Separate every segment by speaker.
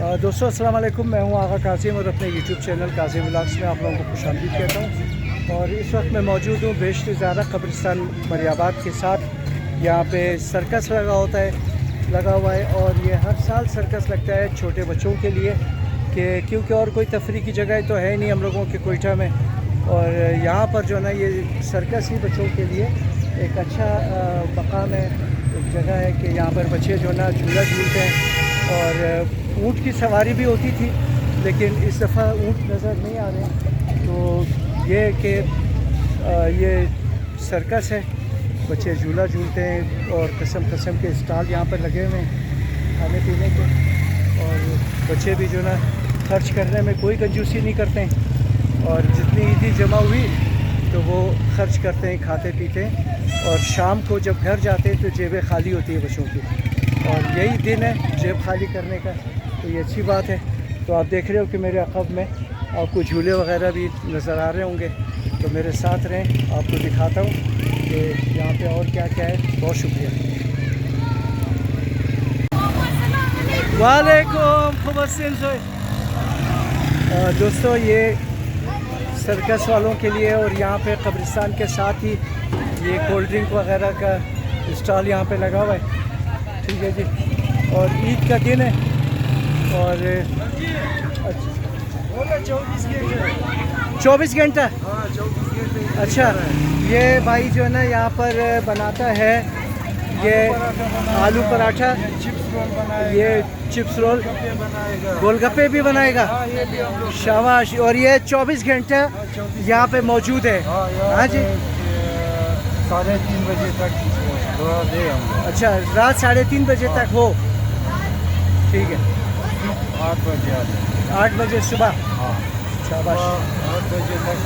Speaker 1: दोस्तों अस्सलाम वालेकुम, मैं हूं आगा कासिम और अपने यूट्यूब चैनल कासिम व्लॉग्स में आप लोगों को खुशामदीद कहता हूं। और इस वक्त मैं मौजूद हूं बेशतर ज़ारा कब्रिस्तान मरियाबाद के साथ। यहां पे सर्कस लगा हुआ है और ये हर साल सर्कस लगता है छोटे बच्चों के लिए क्योंकि और कोई तफरी की जगह तो है नहीं हम लोगों के कोयटा में। और यहाँ पर जो है ना ये सर्कस ही बच्चों के लिए एक अच्छा मकाम है, एक जगह है कि यहाँ पर बच्चे जो है ना झूला झूलते हैं। और ऊँट की सवारी भी होती थी लेकिन इस दफ़ा ऊँट नज़र नहीं आ रहे। तो ये कि ये सर्कस है, बच्चे झूला झूलते हैं और किस्म के स्टॉल यहाँ पर लगे हुए हैं खाने पीने के। और बच्चे भी जो ना खर्च करने में कोई कंजूसी नहीं करते हैं और जितनी ईदी जमा हुई तो वो खर्च करते हैं, खाते पीते हैं। और शाम को जब घर जाते हैं तो जेबें खाली होती है बच्चों की और यही दिन है जेब खाली करने का, तो ये अच्छी बात है। तो आप देख रहे हो कि मेरे अक़ब में आपको झूले वगैरह भी नज़र आ रहे होंगे, तो मेरे साथ रहें, आपको दिखाता हूँ कि यहाँ पे और क्या क्या है। बहुत शुक्रिया। वालेकुम दोस्तों, ये सर्कस वालों के लिए और यहाँ पे कब्रिस्तान के साथ ही ये कोल्ड ड्रिंक वगैरह का स्टॉल यहाँ पे लगा हुआ है। ठीक है जी, और ईद का दिन है और 24 घंटा। अच्छा, ये भाई जो है ना यहाँ पर बनाता है ये आलू पराठा, ये चिप्स रोल, गोलगप्पे भी बनाएगा। शाबाश। और ये 24 घंटा यहाँ पे मौजूद है। हाँ जी,
Speaker 2: 3:30 बजे तक दे हम।
Speaker 1: अच्छा, रात 3:30 बजे तक हो। ठीक है,
Speaker 2: 8 बजे आते हैं।
Speaker 1: 8 बजे सुबह।
Speaker 2: हाँ,
Speaker 1: शाबाश
Speaker 2: 8 बजे तक।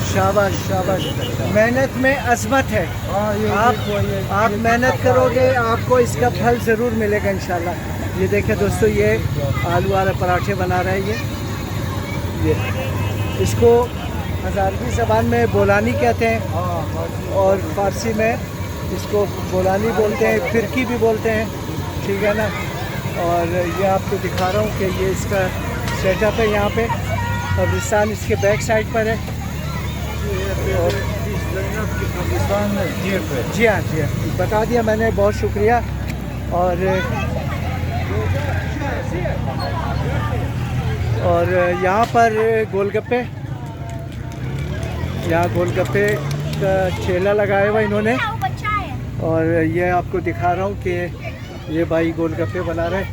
Speaker 1: शाबाश शाबाश। मेहनत में अज़मत है।
Speaker 2: हाँ,
Speaker 1: आप मेहनत करोगे आपको इसका फल ज़रूर मिलेगा इंशाल्लाह। ये देखें दोस्तों, ये आलू वाले पराठे बना रहे हैं। ये इसको हज़ारवी ज़बान में बोलानी कहते हैं और फ़ारसी में इसको बोलानी बोलते हैं, फिरकी भी बोलते हैं। ठीक है ना। और ये आपको दिखा रहा हूँ कि ये इसका सेटअप है यहाँ पे। कब्रिस्तान इसके बैक साइड पर है। और जी हाँ जी हाँ, बता दिया मैंने, बहुत शुक्रिया। और यहाँ पर गोलगप्पे, यहाँ गोलगप्पे का ठेला लगाया हुआ इन्होंने। और ये आपको दिखा रहा हूँ कि ये भाई गोलगप्पे बना रहे हैं।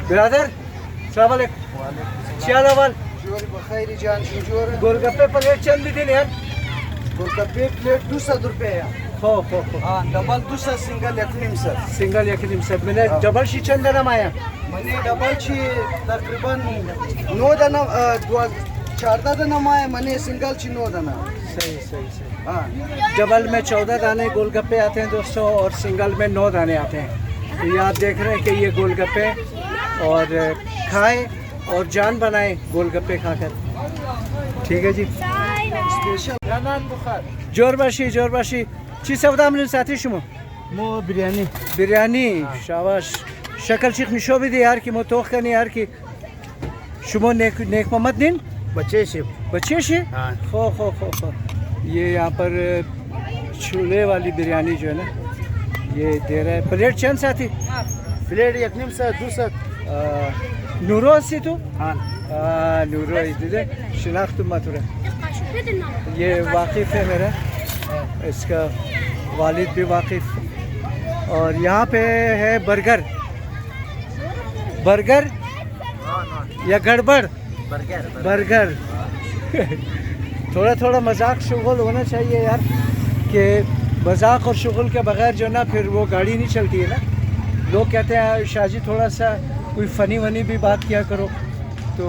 Speaker 1: बिरादर सलाम अलैकुम। गोलगप्पे प्लेट चंद भी दिन यार।
Speaker 2: गोलगप्पे प्लेट 200 रुपये है।
Speaker 1: हो
Speaker 2: हाँ, डबल 200, सिंगल 1 सर।
Speaker 1: सिंगल एक निमिषात मैंने डबल शी चंद दना आया
Speaker 2: मैंने डबल ची तकरीबन 9 दना 14 दना माया, मैंने सिंगल ची 9 दना।
Speaker 1: सही।
Speaker 2: हाँ,
Speaker 1: डबल में 14 दाने गोलगप्पे आते हैं दोस्तों और सिंगल में 9 दाने आते हैं। तो ये आप देख रहे हैं कि ये गोलगप्पे और खाएं और जान बनाएं गोलगप्पे खाकर। ठीक है जी।
Speaker 2: स्पेशल
Speaker 1: जोरबाशी ची सवदा मिलन साथी शुमो
Speaker 2: मो
Speaker 1: बिरयानी। शाबाश। शक्ल शिख निशो भी दे यार कि मो तोख करनी यार कि शुमो नेक मोहम्मद दिन
Speaker 2: बच्चे
Speaker 1: से।
Speaker 2: हाँ।
Speaker 1: खो ये यहाँ पर छोले वाली बिरयानी जो है ना ये दे रहा है। प्लेट चंद साथी?
Speaker 2: प्लेट 1 निमिषात 200।
Speaker 1: नूरो सी तू?
Speaker 2: हाँ,
Speaker 1: नूरो इधर शिनाख्त मथुरा। ये वाकिफ़ है मेरा, इसका वालिद भी वाकिफ़। और यहाँ पे है बर्गर या गड़बड़ बर्गर। थोड़ा मजाक शुगल होना चाहिए यार, कि मजाक और शुगल के बगैर जो ना फिर वो गाड़ी नहीं चलती है ना। लोग कहते हैं शाहजी थोड़ा सा कोई फ़नी वनी भी बात किया करो। तो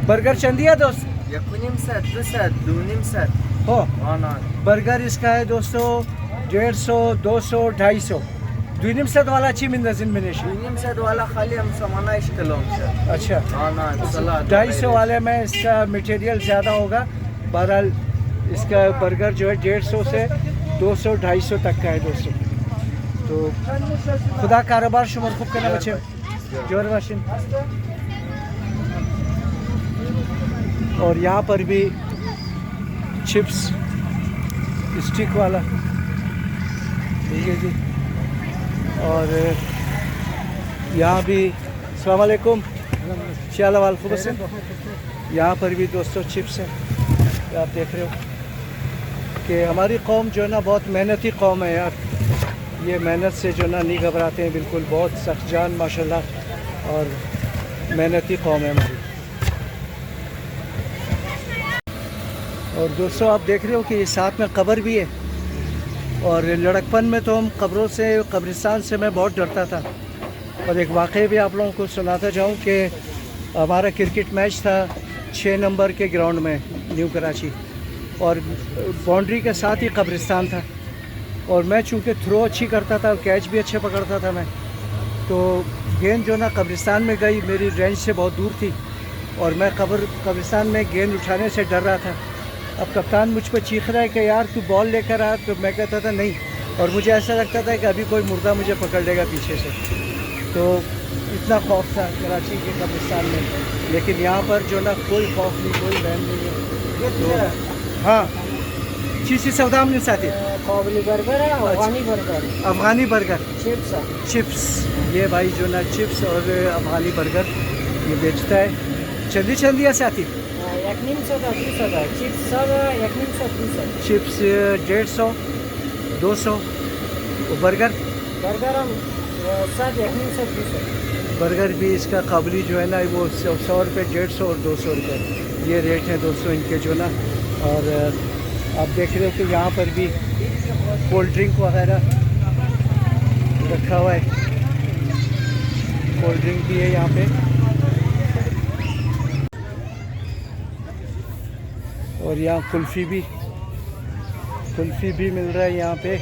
Speaker 1: बर्गर चंदिया दोस्त
Speaker 2: 1 निमिषात 200
Speaker 1: हो।
Speaker 2: हाँ,
Speaker 1: बर्गर इसका है दोस्तों 150, 200, 250। 2 निमिषात वाला अच्छी मिंदजिन में
Speaker 2: 2 निमिषात वाला खाली हम सामान इश्तलों सर।
Speaker 1: अच्छा,
Speaker 2: हाँ, सलाद
Speaker 1: 250 वाले में इसका मटेरियल ज़्यादा होगा। बहरहाल इसका बर्गर जो है 150 से 200, 250 तक का है दोस्तों। तो खुदा कारोबार शुमार खूब करना बच्चे। जोर मशीन। और यहाँ पर भी चिप्स स्टिक वाला, ठीक है जी। और यहाँ भी अस्सलाम वालेकुम शाला वालकुम से, यहाँ पर भी दोस्तों चिप्स हैं। आप देख रहे हो कि हमारी कौम जो है ना बहुत मेहनती कौम है यार। ये मेहनत से जो ना नहीं घबराते हैं बिल्कुल, बहुत सख्त जान माशाल्लाह और मेहनती कौम है हमारी। और दोस्तों आप देख रहे हो कि ये साथ में कब्र भी है। और लड़कपन में तो हम कब्रों से, कब्रिस्तान से मैं बहुत डरता था। और एक वाक़या भी आप लोगों को सुनाता जाऊं कि हमारा क्रिकेट मैच था 6 नंबर के ग्राउंड में न्यू कराची, और बाउंड्री के साथ ही कब्रिस्तान था। और मैं चूँकि थ्रो अच्छी करता था और कैच भी अच्छे पकड़ता था मैं, तो गेंद जो ना कब्रिस्तान में गई, मेरी रेंज से बहुत दूर थी और मैं कब्रिस्तान में गेंद उठाने से डर रहा था। अब कप्तान मुझ पर चीख रहा है कि यार तू बॉल लेकर आ, तो मैं कहता था नहीं, और मुझे ऐसा लगता था कि अभी कोई मुर्दा मुझे पकड़ लेगा पीछे से। तो इतना खौफ था कराची के कब्रिस्तान में, लेकिन यहाँ पर जो ना कोई खौफ नहीं, कोई वहम नहीं है। तो हाँ चीज़ सौदा हमने साथी
Speaker 3: बर्गर है, अफगानी बर्गर,
Speaker 1: अफगानी बर्गर,
Speaker 3: चिप्स है।
Speaker 1: चिप्स, ये भाई जो ना चिप्स और अफगानी बर्गर ये बेचता है। चंदी चंदी है साथी,
Speaker 3: एक नीम सौ का 200 का चिप्स सब एक नीम सौ 200।
Speaker 1: चिप्स 150 200, बर्गर
Speaker 3: हम सब एक नीम सौ 200।
Speaker 1: बर्गर भी इसका काबली जो है ना वो 100 रुपये, 150 और 200 रुपये ये रेट है दोस्तों इनके जो ना। और आप देख रहे हो कि यहाँ पर भी कोल्ड ड्रिंक वगैरह रखा हुआ है, कोल्ड ड्रिंक भी है यहाँ पे। और यहाँ कुल्फ़ी भी मिल रहा है यहाँ पे।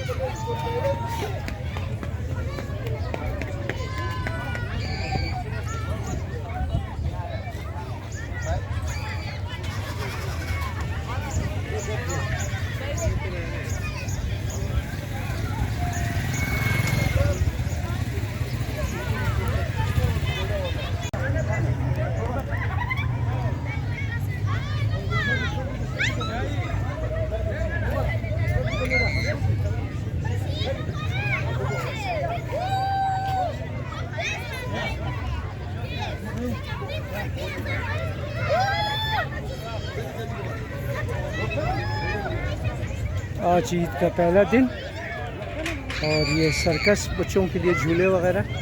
Speaker 1: आज ईद का पहला दिन और ये सर्कस बच्चों के लिए झूले वगैरह।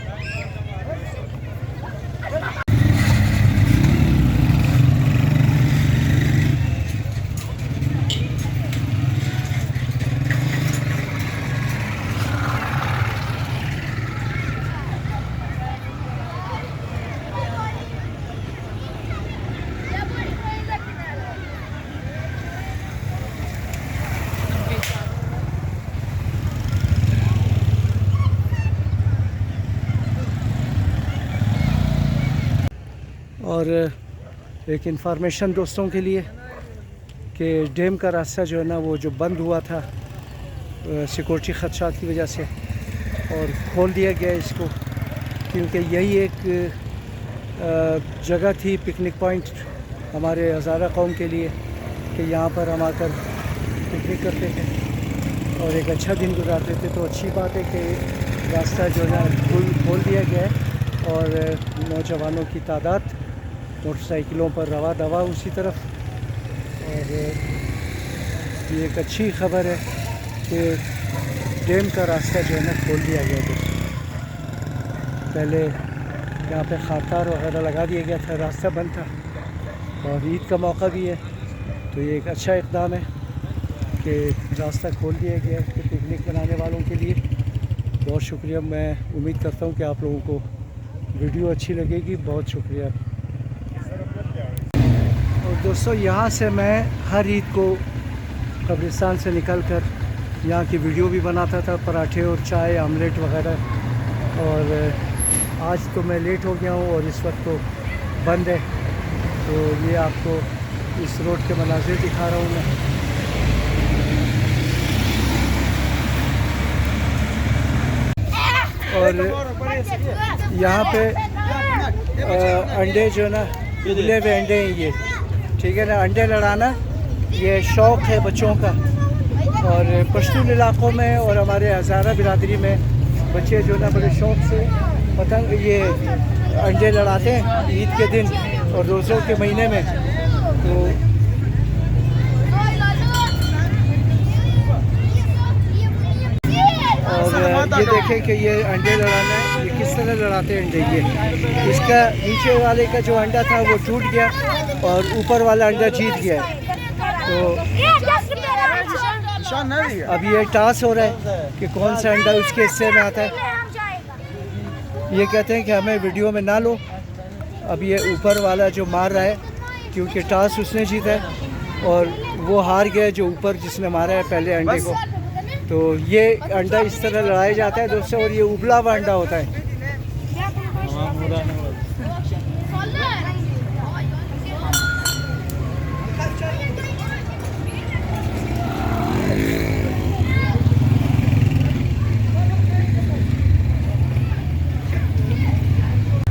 Speaker 1: और एक इन्फॉर्मेशन दोस्तों के लिए कि डैम का रास्ता जो है ना वो जो बंद हुआ था सिक्योरिटी ख़दशात की वजह से, और खोल दिया गया इसको, क्योंकि यही एक जगह थी पिकनिक पॉइंट हमारे हज़ारा कौम के लिए कि यहाँ पर हम आकर पिकनिक करते थे और एक अच्छा दिन गुजारते थे। तो अच्छी बात है कि रास्ता जो है खोल दिया गया है और नौजवानों की तादाद मोटरसाइकिलों पर रवा दवा उसी तरफ। और ये एक अच्छी खबर है कि डैम का रास्ता जो है ना खोल दिया गया है। पहले यहाँ पे खातार वगैरह लगा दिया गया था, रास्ता बंद था, और ईद का मौका भी है तो ये एक अच्छा इक़दाम है कि रास्ता खोल दिया गया है कि पिकनिक मनाने वालों के लिए। बहुत शुक्रिया, मैं उम्मीद करता हूँ कि आप लोगों को वीडियो अच्छी लगेगी। बहुत शुक्रिया। और दोस्तों यहाँ से मैं हर ईद को कब्रिस्तान से निकलकर यहाँ की वीडियो भी बनाता था, पराठे और चाय आमलेट वगैरह। और आज तो मैं लेट हो गया हूँ और इस वक्त तो बंद है, तो ये आपको इस रोड के मनाजिर दिखा रहा हूँ मैं। और यहाँ पे अंडे जो ना उबले हुए अंडे हैं ये, ठीक है ना। अंडे लड़ाना ये शौक़ है बच्चों का, और पश्तून इलाक़ों में और हमारे हज़ारा बिरादरी में बच्चे जो ना बड़े शौक़ से पतंग ये अंडे लड़ाते हैं ईद के दिन और रोज़ों के महीने में। तो और ये देखें कि ये अंडे लड़ाना है, ये किस तरह लड़ाते हैं अंडे। ये इसका नीचे वाले का जो अंडा था वो टूट गया और ऊपर वाला अंडा जीत गया। तो अब ये टास हो रहा है कि कौन सा अंडा उसके हिस्से में आता है। ये कहते हैं कि हमें वीडियो में ना लो। अब ये ऊपर वाला जो मार रहा है, क्योंकि टास उसने जीता है और वो हार गया जो ऊपर जिसने मारा है पहले अंडे को। तो ये अंडा इस तरह लड़ाया जाता है दोस्तों, और ये उबला हुआ अंडा होता है।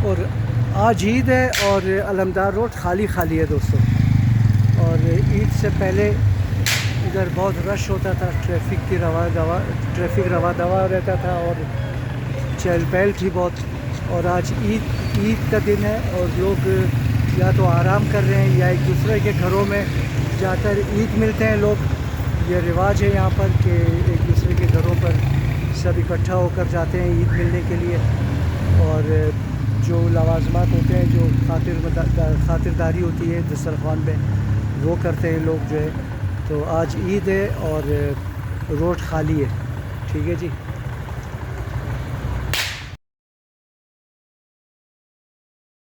Speaker 1: और आज ईद है और अलमदार रोड खाली है दोस्तों। और ईद से पहले इधर बहुत रश होता था, ट्रैफिक रवा दवा रहता था और चहल पहल थी बहुत। और आज ईद का दिन है और लोग या तो आराम कर रहे हैं या एक दूसरे के घरों में जाकर ईद मिलते हैं लोग। ये रिवाज है यहाँ पर कि एक दूसरे के घरों पर सब इकट्ठा होकर जाते हैं ईद मिलने के लिए। और जो लवाजमात होते हैं, जो खातिरदारी होती है दस्तरखान में, वो करते हैं लोग जो है। तो आज ईद है और रोड खाली है, ठीक है जी।